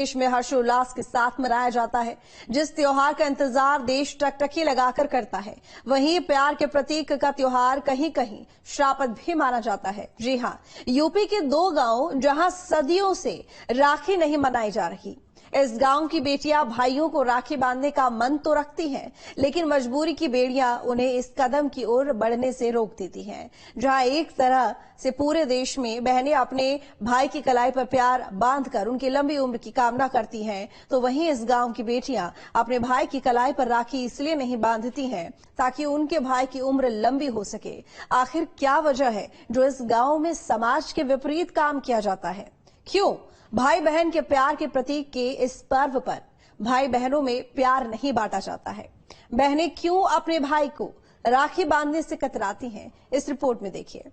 देश में हर्षोल्लास के साथ मनाया जाता है। जिस त्योहार का इंतजार देश टकटकी लगाकर करता है, वहीं प्यार के प्रतीक का त्योहार कहीं कहीं श्रापित भी माना जाता है। जी हां, यूपी के 2 गांव जहां सदियों से राखी नहीं मनाई जा रही। इस गांव की बेटियां भाइयों को राखी बांधने का मन तो रखती हैं, लेकिन मजबूरी की बेड़ियां उन्हें इस कदम की ओर बढ़ने से रोक देती हैं। जहां एक तरह से पूरे देश में बहनें अपने भाई की कलाई पर प्यार बांधकर उनकी लंबी उम्र की कामना करती हैं, तो वहीं इस गांव की बेटियां अपने भाई की कलाई पर राखी इसलिए नहीं बांधती हैं ताकि उनके भाई की उम्र लंबी हो सके। आखिर क्या वजह है जो इस गांव में समाज के विपरीत काम किया जाता है? क्यों भाई बहन के प्यार के प्रतीक के इस पर्व पर भाई बहनों में प्यार नहीं बांटा जाता है? बहनें क्यों अपने भाई को राखी बांधने से कतराती हैं? इस रिपोर्ट में देखिए।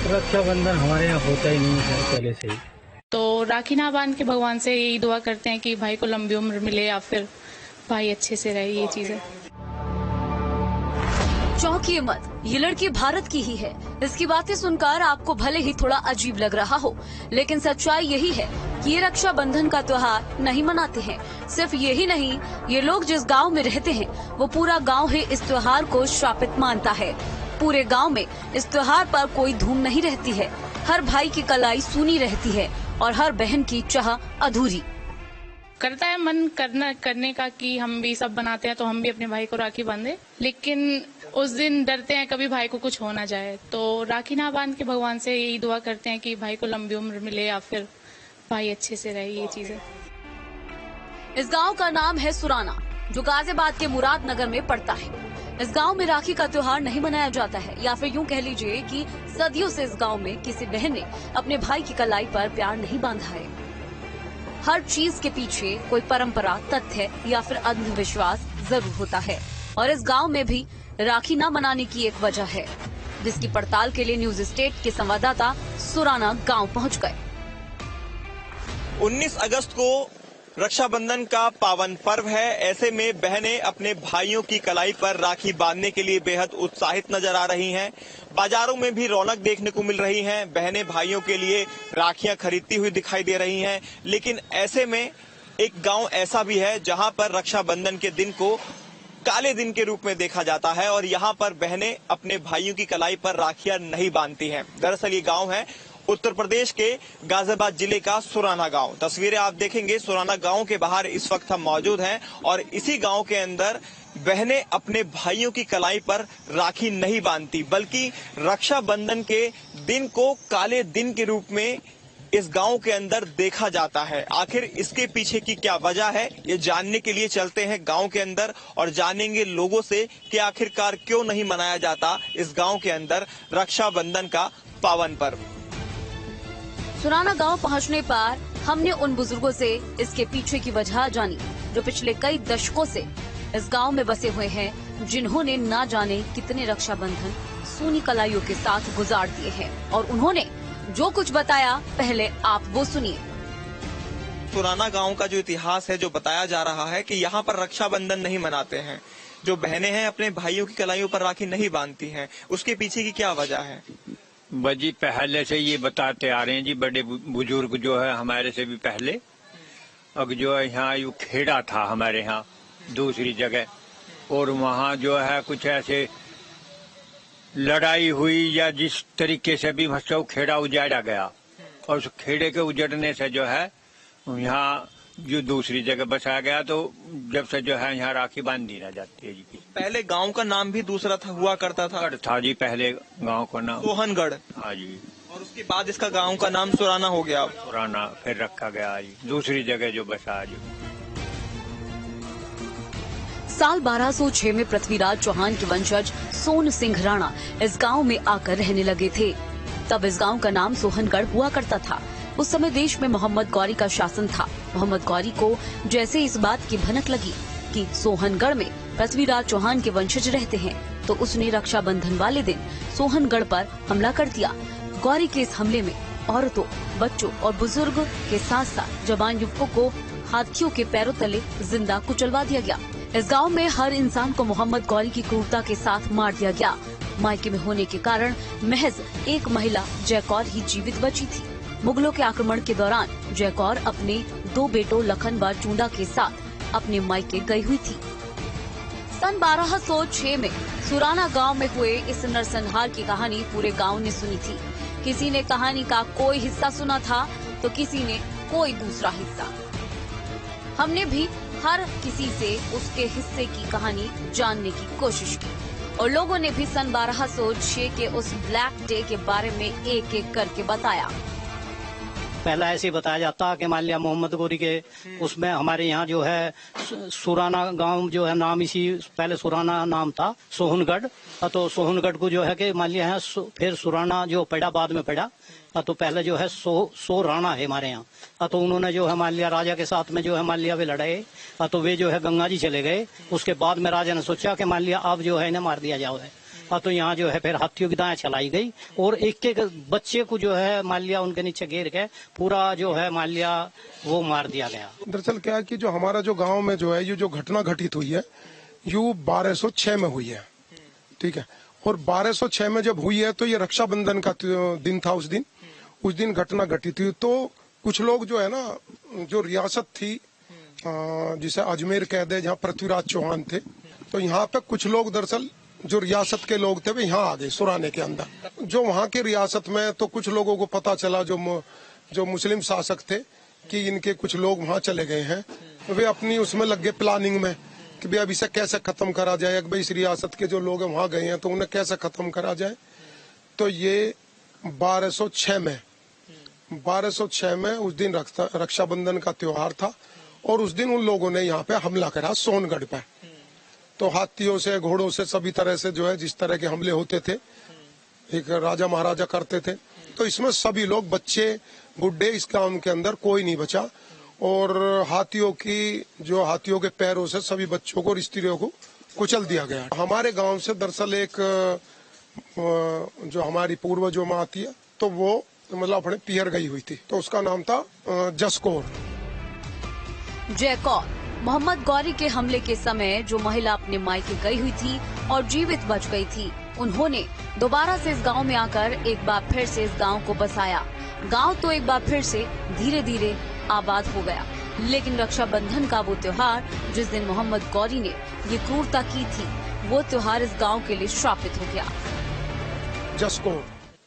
रक्षाबंधन हमारे यहाँ होता ही नहीं है पहले से ही। तो राखी ना बांध के भगवान से यही दुआ करते हैं कि भाई को लंबी उम्र मिले या फिर भाई अच्छे से रहे। ये चीज है। चौंकिए मत, ये लड़की भारत की ही है। इसकी बातें सुनकर आपको भले ही थोड़ा अजीब लग रहा हो, लेकिन सच्चाई यही है कि ये रक्षाबंधन का त्योहार नहीं मनाते हैं। सिर्फ यही नहीं, ये लोग जिस गांव में रहते हैं वो पूरा गांव ही इस त्योहार को श्रापित मानता है। पूरे गांव में इस त्योहार पर कोई धूम नहीं रहती है। हर भाई की कलाई सूनी रहती है और हर बहन की चाह अधूरी। करता है मन करने का कि हम भी सब बनाते हैं तो हम भी अपने भाई को राखी बांधे, लेकिन उस दिन डरते हैं कभी भाई को कुछ हो ना जाए। तो राखी ना बांध के भगवान से यही दुआ करते हैं कि भाई को लंबी उम्र मिले या फिर भाई अच्छे से रहे। ये चीज है। इस गांव का नाम है सुराना, जो गाजियाबाद के मुरादनगर में पड़ता है। इस गांव में राखी का त्योहार नहीं मनाया जाता है, या फिर यूं कह लीजिए कि सदियों से इस गांव में किसी बहन ने अपने भाई की कलाई पर प्यार नहीं बांधा है। हर चीज के पीछे कोई परंपरा, तथ्य या फिर अंधविश्वास जरूर होता है, और इस गांव में भी राखी न मनाने की एक वजह है, जिसकी पड़ताल के लिए न्यूज स्टेट के संवाददाता सुराना गांव पहुंच गए। 19 अगस्त को रक्षाबंधन का पावन पर्व है। ऐसे में बहनें अपने भाइयों की कलाई पर राखी बांधने के लिए बेहद उत्साहित नजर आ रही हैं। बाजारों में भी रौनक देखने को मिल रही है। बहनें भाइयों के लिए राखियां खरीदती हुई दिखाई दे रही हैं। लेकिन ऐसे में एक गांव ऐसा भी है जहां पर रक्षाबंधन के दिन को काले दिन के रूप में देखा जाता है और यहाँ पर बहनें अपने भाइयों की कलाई पर राखियां नहीं बांधती हैं। दरअसल ये गांव है उत्तर प्रदेश के गाजियाबाद जिले का सुराना गांव। तस्वीरें आप देखेंगे, सुराना गांव के बाहर इस वक्त हम मौजूद हैं और इसी गांव के अंदर बहनें अपने भाइयों की कलाई पर राखी नहीं बांधती, बल्कि रक्षाबंधन के दिन को काले दिन के रूप में इस गांव के अंदर देखा जाता है। आखिर इसके पीछे की क्या वजह है, ये जानने के लिए चलते हैं गांव के अंदर और जानेंगे लोगों से कि आखिरकार क्यों नहीं मनाया जाता इस गांव के अंदर रक्षाबंधन का पावन पर्व। सुराना गांव पहुंचने पर हमने उन बुजुर्गों से इसके पीछे की वजह जानी, जो पिछले कई दशकों से इस गांव में बसे हुए हैं, जिन्होंने ना जाने कितने रक्षाबंधन सूनी कलाइयों के साथ गुजार दिए हैं। और उन्होंने जो कुछ बताया, पहले आप वो सुनिए। सुराना गांव का जो इतिहास है, जो बताया जा रहा है कि यहाँ पर रक्षाबंधन नहीं मनाते हैं, जो बहनें हैं अपने भाइयों की कलाइयों पर राखी नहीं बांधती हैं, उसके पीछे की क्या वजह है? जी पहले से ये बताते आ रहे हैं जी, बड़े बुजुर्ग जो है हमारे से भी पहले। अब जो है यहाँ यू खेड़ा था हमारे यहाँ दूसरी जगह, और वहाँ जो है कुछ ऐसे लड़ाई हुई या जिस तरीके से भी वो खेड़ा उजाड़ा गया, और उस खेड़े के उजड़ने से जो है यहाँ जो दूसरी जगह बसाया गया, तो जब से जो है यहाँ राखी बांधी ना जाती है जी। पहले गांव का नाम भी दूसरा था, हुआ करता था जी पहले गांव का नाम सोहनगढ़। हाँ जी। और उसके बाद इसका गांव का नाम सुराना हो गया। सुराना फिर रखा गया जी, दूसरी जगह जो बसा जी। साल 1206 में पृथ्वीराज चौहान के वंशज सोन सिंह राणा इस गांव में आकर रहने लगे थे। तब इस गांव का नाम सोहनगढ़ हुआ करता था। उस समय देश में मोहम्मद गौरी का शासन था। मोहम्मद गौरी को जैसे इस बात की भनक लगी कि सोहनगढ़ में पृथ्वीराज चौहान के वंशज रहते हैं, तो उसने रक्षाबंधन वाले दिन सोहनगढ़ पर हमला कर दिया। गौरी के इस हमले में औरतों, बच्चों और बुजुर्ग के साथ साथ जवान युवकों को हाथियों के पैरों तले जिंदा कुचलवा दिया गया। इस गांव में हर इंसान को मोहम्मद गौरी की क्रूरता के साथ मार दिया गया। मायके में होने के कारण महज एक महिला जयकौर ही जीवित बची थी। मुगलों के आक्रमण के दौरान जयकौर अपने 2 बेटों लखन व चूंडा के साथ अपने मायके गई हुई थी। सन 1206 में सुराना गांव में हुए इस नरसंहार की कहानी पूरे गांव ने सुनी थी। किसी ने कहानी का कोई हिस्सा सुना था तो किसी ने कोई दूसरा हिस्सा। हमने भी हर किसी से उसके हिस्से की कहानी जानने की कोशिश की और लोगों ने भी सन 1206 के उस ब्लैक डे के बारे में एक एक करके बताया। पहला ऐसे ही बताया जाता कि मान लिया मोहम्मद गोरी के उसमें हमारे यहाँ जो है सुराना गांव जो है नाम इसी पहले सुराना नाम था सोहनगढ़। तो सोहनगढ़ को जो है कि मान लिया है फिर सुराना जो पड़ा बाद में पड़ा। तो पहले जो है सो राणा है हमारे यहाँ। तो उन्होंने जो है मान लिया राजा के साथ में जो है मान लिया वे लड़ाए। तो वे जो है गंगा जी चले गए। उसके बाद में राजा ने सोचा कि मान लिया अब जो है इन्हें मार दिया जाओ है। तो यहाँ जो है फिर हाथियों की दाएं चलाई गई और एक एक बच्चे को जो है मान लिया उनके नीचे घेर के पूरा जो है मान लिया वो मार दिया गया। दरअसल क्या है कि जो हमारा जो गांव में जो है ये जो घटना घटित हुई है यू 1206 में हुई है, ठीक है। और 1206 में जब हुई है तो ये रक्षाबंधन का दिन था। उस दिन घटना घटित हुई। तो कुछ लोग जो है ना जो रियासत थी जिसे अजमेर कह दे जहाँ पृथ्वीराज चौहान थे, तो यहाँ पे कुछ लोग दरअसल जो रियासत के लोग थे वे यहाँ आ गए सुराने के अंदर। जो वहाँ की रियासत में तो कुछ लोगों को पता चला जो मुस्लिम शासक थे कि इनके कुछ लोग वहाँ चले गए हैं। वे अपनी उसमें लग गए प्लानिंग में कि भाई अब इसे कैसे खत्म करा जाए। भाई इस रियासत के जो लोग वहाँ गए हैं तो उन्हें कैसे खत्म करा जाए। तो ये 1206 में उस दिन रक्षाबंधन का त्योहार था और उस दिन उन लोगों ने यहाँ पे हमला करा सोनगढ़ पे। तो हाथियों से घोड़ों से सभी तरह से जो है जिस तरह के हमले होते थे एक राजा महाराजा करते थे। तो इसमें सभी लोग बच्चे बुढ़े इस गांव के अंदर कोई नहीं बचा और हाथियों के पैरों से सभी बच्चों को और स्त्रियों को कुचल दिया गया। हमारे गांव से दरअसल एक जो हमारी पूर्वजों में आती है तो वो मतलब अपने पियर गई हुई थी तो उसका नाम था जसकौर। जयकौर मोहम्मद गौरी के हमले के समय जो महिला अपने मायके गई हुई थी और जीवित बच गई थी, उन्होंने दोबारा से इस गांव में आकर एक बार फिर से इस गांव को बसाया। गांव तो एक बार फिर से धीरे धीरे आबाद हो गया, लेकिन रक्षाबंधन का वो त्योहार जिस दिन मोहम्मद गौरी ने ये क्रूरता की थी, वो त्योहार इस गांव के लिए श्रापित हो गया। जसकौर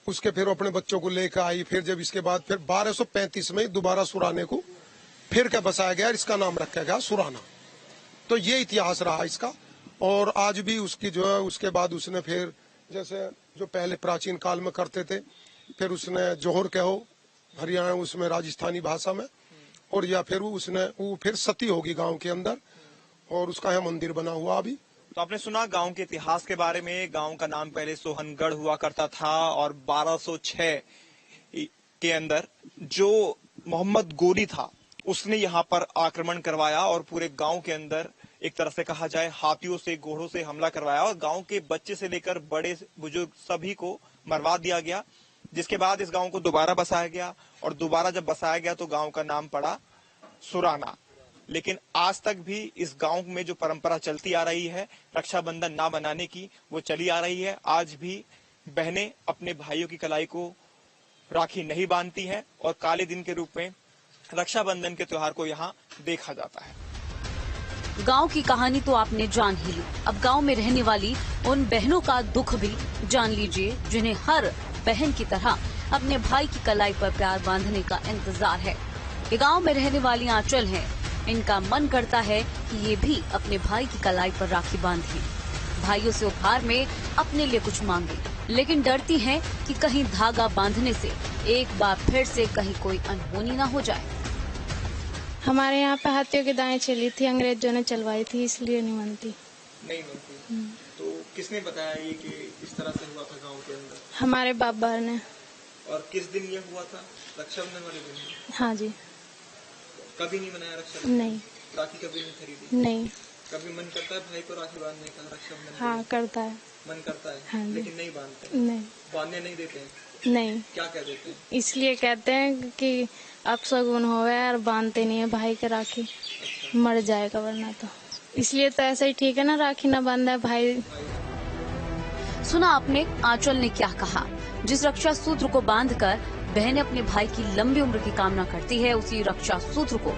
उसके फिर अपने बच्चों को लेकर आई। फिर जब इसके बाद फिर 1235 में दोबारा सुराने को फिर क्या बसाया गया, इसका नाम रखा गया सुराना। तो ये इतिहास रहा इसका। और आज भी उसकी जो है उसके बाद उसने फिर जैसे जो पहले प्राचीन काल में करते थे फिर उसने जोहर कहो हरियाणा उसमें राजस्थानी भाषा में और या फिर वो फिर सती होगी गांव के अंदर और उसका यहाँ मंदिर बना हुआ अभी। तो आपने सुना गांव के इतिहास के बारे में। गांव का नाम पहले सोहनगढ़ हुआ करता था और 1206 के अंदर जो मोहम्मद गोरी था उसने यहाँ पर आक्रमण करवाया और पूरे गांव के अंदर एक तरह से कहा जाए हाथियों से घोड़ों से हमला करवाया और गांव के बच्चे से लेकर बड़े बुजुर्ग सभी को मरवा दिया गया। जिसके बाद इस गांव को दोबारा बसाया गया और दोबारा जब बसाया गया तो गांव का नाम पड़ा सुराना। लेकिन आज तक भी इस गांव में जो परंपरा चलती आ रही है रक्षाबंधन ना बनाने की, वो चली आ रही है। आज भी बहनें अपने भाइयों की कलाई को राखी नहीं बांधती हैं और काले दिन के रूप में रक्षाबंधन के त्योहार को यहाँ देखा जाता है। गांव की कहानी तो आपने जान ही ली, अब गांव में रहने वाली उन बहनों का दुख भी जान लीजिए जिन्हें हर बहन की तरह अपने भाई की कलाई पर प्यार बांधने का इंतजार है। ये गांव में रहने वाली आंचल हैं, इनका मन करता है कि ये भी अपने भाई की कलाई पर राखी बांधे, भाइयों से उपहार में अपने लिए कुछ मांगे, लेकिन डरती हैं कि कहीं धागा बांधने से एक बार फिर से कहीं कोई अनहोनी न हो जाए। हमारे यहाँ पे हाथियों की दाएं चली थी, अंग्रेजों ने चलवाई थी, इसलिए नहीं बनती। नहीं बनती। तो किसने बताया ये कि इस तरह से हुआ था गांव के अंदर? हमारे बाबा ने। और किस दिन ये हुआ था? रक्षाबंधन वाले दिन? हाँ जी। कभी नहीं मनाया रक्षाबंधन? नहीं। राखी कभी नहीं खरीदी? नहीं। कभी मन करता है भाई को राखी बांधने का रक्षाबंधन? हाँ करता है। मन करता है? हाँ, लेकिन नहीं बांधते? नहीं। बांधने नहीं देते हैं? नहीं। क्या कह देते हैं? इसलिए कहते हैं कि अब शगुन हो गया और बांधते नहीं है भाई के राखी। अच्छा। मर जाएगा वरना तो, इसलिए तो ऐसा ही ठीक है ना, राखी ना बांधा भाई। सुना आपने आंचल ने क्या कहा। जिस रक्षा सूत्र को बांधकर बहनें अपने भाई की लंबी उम्र की कामना करती है, उसी रक्षा सूत्र को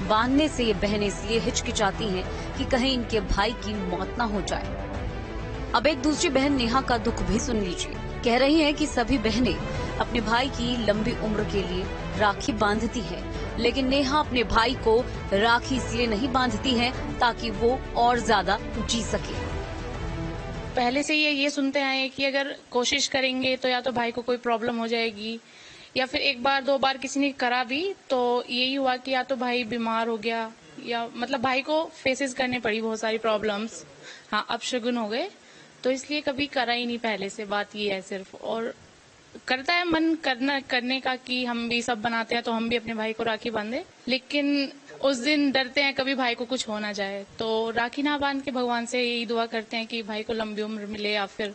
बांधने से ये बहनें इसलिए हिचकिचाती हैं कि कहीं इनके भाई की मौत न हो जाए। अब एक दूसरी बहन नेहा का दुख भी सुन लीजिए। कह रही हैं कि सभी बहनें अपने भाई की लंबी उम्र के लिए राखी बांधती है, लेकिन नेहा अपने भाई को राखी इसलिए नहीं बांधती है ताकि वो और ज्यादा जी सके। पहले से ये सुनते आए हैं कि अगर कोशिश करेंगे तो या तो भाई को कोई प्रॉब्लम हो जाएगी, या फिर एक बार दो बार किसी ने करा भी तो यही हुआ कि या तो भाई बीमार हो गया, या मतलब भाई को फेसेस करने पड़ी बहुत सारी प्रॉब्लम्स। हाँ, अब शगुन हो गए तो इसलिए कभी करा ही नहीं पहले से। बात ये है सिर्फ, और करता है मन करने का कि हम भी सब बनाते हैं तो हम भी अपने भाई को राखी बांधे, लेकिन उस दिन डरते हैं कभी भाई को कुछ हो ना जाए, तो राखी ना बांध के भगवान से यही दुआ करते हैं कि भाई को लंबी उम्र मिले या फिर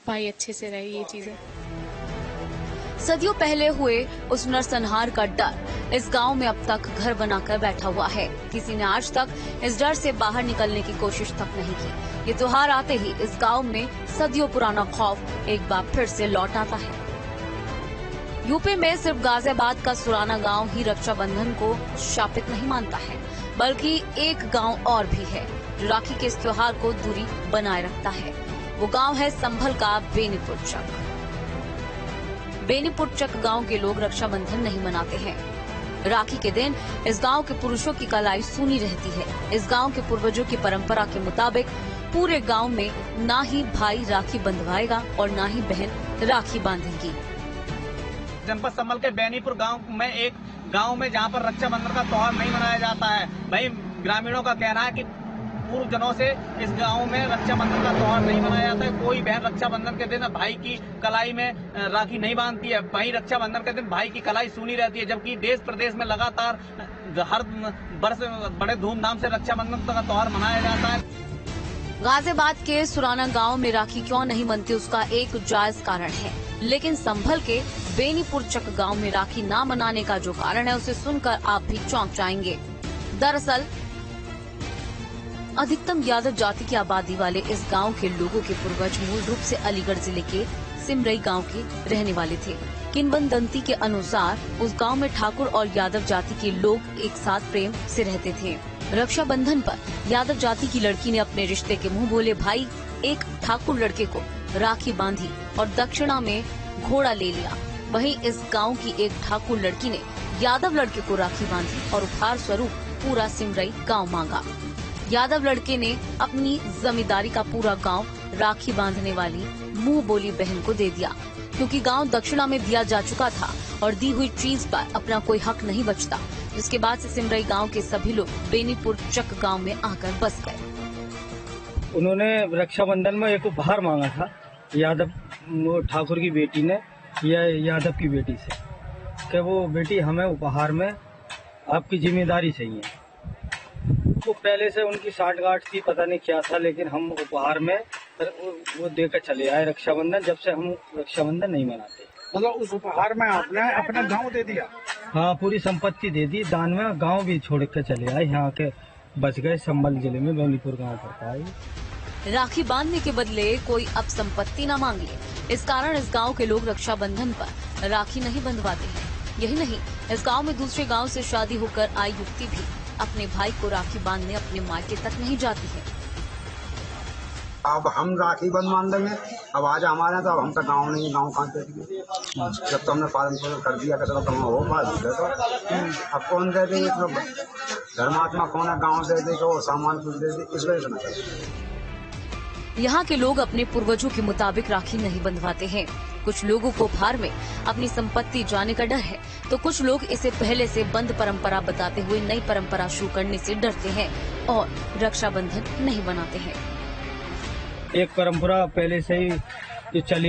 भाई अच्छे से रहे। ये चीजें सदियों पहले हुए उस नरसंहार का डर इस गांव में अब तक घर बनाकर बैठा हुआ है। किसी ने आज तक इस डर से बाहर निकलने की कोशिश तक नहीं की। ये त्योहार आते ही इस गांव में सदियों पुराना खौफ एक बार फिर से लौट आता है। यूपी में सिर्फ गाजियाबाद का सुराना गांव ही रक्षाबंधन को शापित नहीं मानता है, बल्कि एक गांव और भी है जो राखी के इस त्योहार को दूरी बनाए रखता है। वो गांव है संभल का बेनीपुर चक। बेनीपुर चक गांव के लोग रक्षाबंधन नहीं मनाते हैं। राखी के दिन इस गांव के पुरुषों की कलाई सूनी रहती है। इस गांव के पूर्वजों की परंपरा के मुताबिक पूरे गांव में ना ही भाई राखी बंधवाएगा और ना ही बहन राखी बांधेगी। जनपद संभल के बेनीपुर गांव में एक गांव में जहां पर रक्षाबंधन का त्योहार नहीं मनाया जाता है। वहीं ग्रामीणों का कहना है कि पूर्व जनों से इस गांव में रक्षाबंधन का त्योहार नहीं मनाया जाता है। कोई बहन रक्षाबंधन के दिन भाई की कलाई में राखी नहीं बांधती है। वहीं रक्षाबंधन के दिन भाई की कलाई सूनी रहती है, जबकि देश प्रदेश में लगातार हर वर्ष बड़े धूमधाम से रक्षाबंधन का त्योहार मनाया जाता है। गाजियाबाद के सुराना गांव में राखी क्यों नहीं बनती, उसका एक जायज कारण है, लेकिन संभल के बेनीपुर चक गांव में राखी ना मनाने का जो कारण है उसे सुनकर आप भी चौंक जाएंगे। दरअसल अधिकतम यादव जाति की आबादी वाले इस गांव के लोगों के पूर्वज मूल रूप से अलीगढ़ जिले के सिमरई गांव के रहने वाले थे। किंवदंती के अनुसार उस गांव में ठाकुर और यादव जाति के लोग एक साथ प्रेम से रहते थे। रक्षाबंधन पर यादव जाति की लड़की ने अपने रिश्ते के मुंह बोले भाई एक ठाकुर लड़के को राखी बांधी और दक्षिणा में घोड़ा ले लिया। वहीं इस गांव की एक ठाकुर लड़की ने यादव लड़के को राखी बांधी और उपहार स्वरूप पूरा सिमरई गांव मांगा। यादव लड़के ने अपनी जमींदारी का पूरा गांव राखी बांधने वाली मुंह बोली बहन को दे दिया, क्योंकि गांव दक्षिणा में दिया जा चुका था और दी हुई चीज पर अपना कोई हक नहीं बचता। जिसके बाद से सिमरई गांव के सभी लोग बेनीपुर चक गांव में आकर बस गए। उन्होंने रक्षाबंधन में एक उपहार मांगा था यादव ठाकुर की बेटी ने या यादव की बेटी से कि वो बेटी हमें उपहार में आपकी जिम्मेदारी चाहिए। वो पहले से उनकी साठगांठ थी, पता नहीं क्या था, लेकिन हम उपहार में वो देकर चले आए रक्षाबंधन। जब से हम रक्षाबंधन नहीं मनाते। मतलब उस उपहार में आपने अपना गांव दे दिया? हाँ, पूरी संपत्ति दे दी दान में। गांव भी छोड़ के चले आए, यहाँ के बच गए। संभल जिले में बेनीपुर गांव पड़ता है। राखी बांधने के बदले कोई अब संपत्ति न मांग ले, इस कारण इस गांव के लोग रक्षाबंधन पर राखी नहीं बंधवाते हैं। यही नहीं, इस गांव में दूसरे गांव से शादी होकर आई युवती भी अपने भाई को राखी बांधने अपने मायके तक नहीं जाती है। अब हम राखी बंधवा देंगे, अब आज हमारे तो अब हम तो गाँव नहीं, गाँव कहाँ दे दिए। जब तो हमने पालन कर दिया तो हम हो पा दिया तो अब कौन दे देंगे? तो धर्मात्मा कौन है गाँव दे देगा, वो सामान कुछ दे दे, इस वजह से। यहाँ के लोग अपने पूर्वजों के मुताबिक राखी नहीं बंधवाते हैं। कुछ लोगों को भार में अपनी संपत्ति जाने का डर है, तो कुछ लोग इसे पहले से बंद परंपरा बताते हुए नई परंपरा शुरू करने से डरते हैं और रक्षाबंधन नहीं बनाते हैं। एक परंपरा पहले से ही जो चली